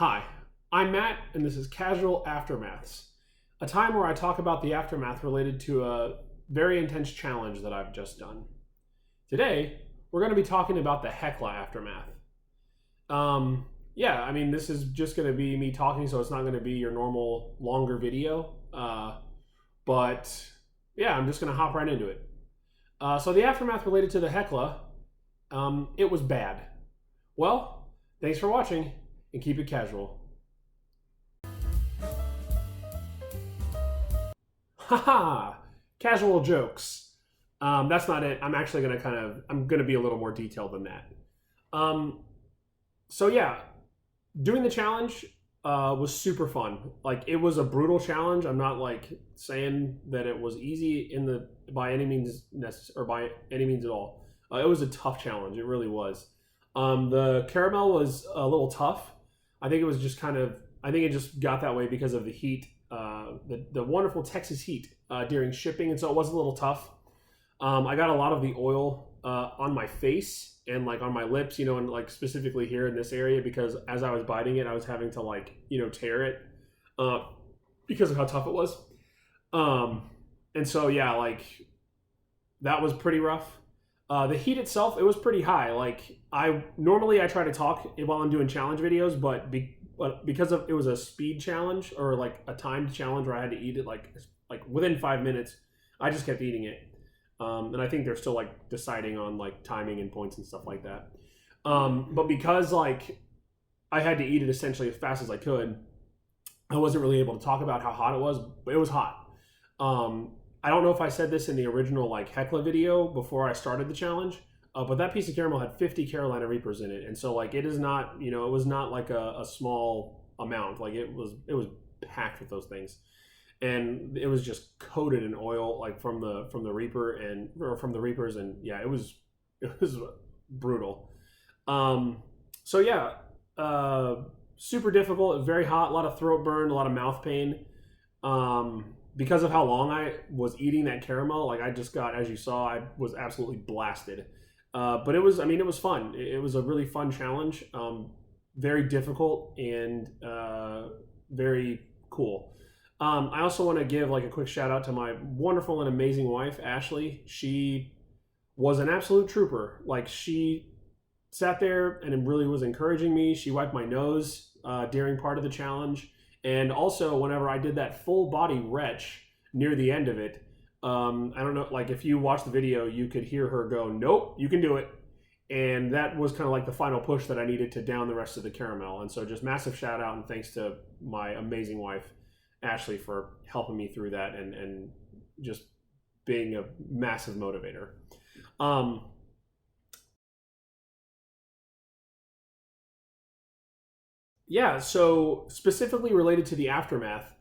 Hi, I'm Matt, and this is Casual Aftermaths, a time where I talk about the aftermath related to a very intense challenge that I've just done. Today, we're going to be talking about the Hekla aftermath. This is just going to be me talking, so it's not going to be your normal longer video. But yeah, I'm just going to hop right into it. So the aftermath related to the Hekla, it was bad. Well, thanks for watching, and keep it casual. Haha, casual jokes. That's not it. I'm actually going to I'm going to be a little more detailed than that. So yeah, doing the challenge was super fun. Like, it was a brutal challenge. I'm not like saying that it was easy by any means at all. It was a tough challenge. It really was. The caramel was a little tough. I think it just got that way because of the heat, the wonderful Texas heat during shipping, and so it was a little tough. I got a lot of the oil on my face and like on my lips, and like specifically here in this area, because as I was biting it, I was having to tear it because of how tough it was. And so yeah, like that was pretty rough. The heat itself, it was pretty high. Like, I try to talk while I'm doing challenge videos, but because it was a speed challenge, or like a timed challenge where I had to eat it like within 5 minutes, I just kept eating it. And I think they're still like deciding on like timing and points and stuff like that. But because like I had to eat it essentially as fast as I could, I wasn't really able to talk about how hot it was, but it was hot. I don't know if I said this in the original like Hekla video before I started the challenge, but that piece of caramel had 50 Carolina Reapers in it, and so like it is not, it was not like a small amount. Like it was packed with those things, and it was just coated in oil, like from the Reapers, and yeah, it was brutal. So yeah, super difficult, very hot, a lot of throat burn, a lot of mouth pain. Because of how long I was eating that caramel, like as you saw, I was absolutely blasted. But it was fun. It was a really fun challenge. Very difficult and very cool. I also want to give like a quick shout out to my wonderful and amazing wife, Ashley. She was an absolute trooper. Like, she sat there and really was encouraging me. She wiped my nose during part of the challenge. And also, whenever I did that full body retch near the end of it, I don't know, like if you watch the video, you could hear her go, "Nope, you can do it." And that was kind of like the final push that I needed to down the rest of the caramel. And so just massive shout out and thanks to my amazing wife, Ashley, for helping me through that and just being a massive motivator. Yeah, so specifically related to the aftermath,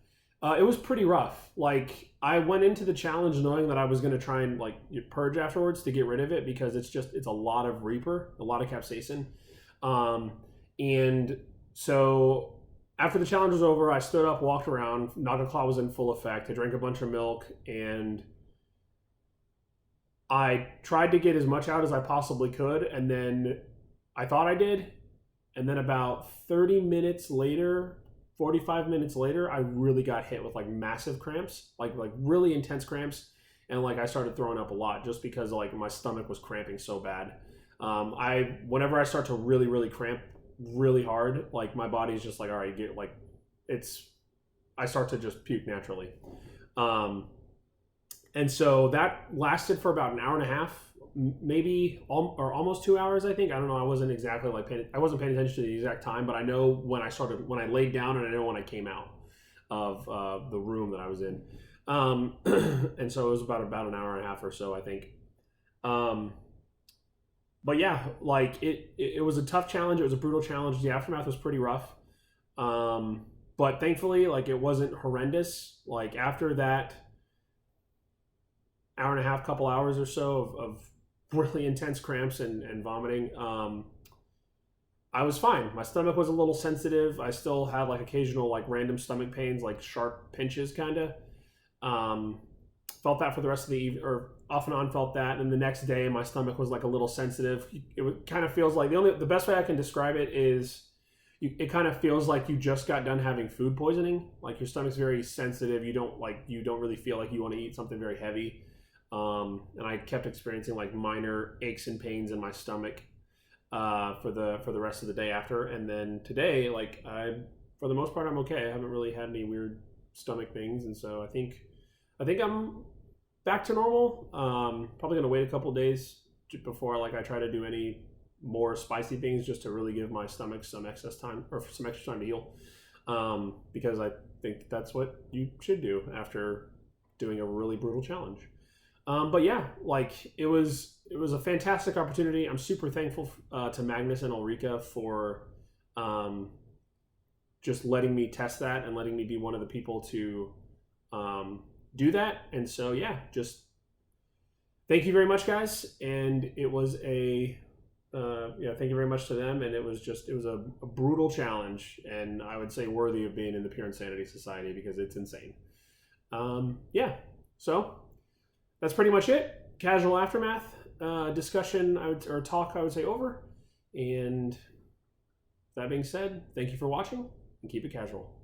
it was pretty rough. Like, I went into the challenge knowing that I was going to try and like purge afterwards to get rid of it, because it's a lot of Reaper, a lot of capsaicin. And so after the challenge was over, I stood up, walked around. Naga Claw was in full effect. I drank a bunch of milk, and I tried to get as much out as I possibly could, and then I thought I did. And then about 30 minutes later, 45 minutes later, I really got hit with like massive cramps, like really intense cramps. And like I started throwing up a lot just because like my stomach was cramping so bad. Whenever I start to really, really cramp really hard, like my body's just like, all right, I start to just puke naturally. And so that lasted for about an hour and a half, maybe, or almost 2 hours, I think. I don't know. I wasn't paying attention to the exact time, but I know when I laid down, and I know when I came out of the room that I was in. And so it was about an hour and a half or so, I think. But yeah, like it was a tough challenge. It was a brutal challenge. The aftermath was pretty rough. But thankfully, like, it wasn't horrendous. Like, after that hour and a half, couple hours or so of really intense cramps and vomiting, I was fine. My stomach was a little sensitive. I still had like occasional like random stomach pains, like sharp pinches kind of. Felt that for the rest of the evening, or off and on felt that. And the next day my stomach was like a little sensitive. It kind of feels like the best way I can describe it is it kind of feels like you just got done having food poisoning. Like your stomach's very sensitive. You don't really feel like you want to eat something very heavy. And I kept experiencing like minor aches and pains in my stomach for the rest of the day after. And then today, like for the most part, I'm okay. I haven't really had any weird stomach things, and so I think I'm back to normal. Probably gonna wait a couple days before like I try to do any more spicy things, just to really give my stomach some excess time or some extra time to heal. Because I think that's what you should do after doing a really brutal challenge. But yeah, like it was a fantastic opportunity. I'm super thankful to Magnus and Ulrika for just letting me test that and letting me be one of the people to do that. And so yeah, just thank you very much, guys. And it was thank you very much to them. And it was a brutal challenge, and I would say worthy of being in the Pure Insanity Society because it's insane. So that's pretty much it. Casual aftermath discussion, talk, I would say, over. And that being said, thank you for watching, and keep it casual.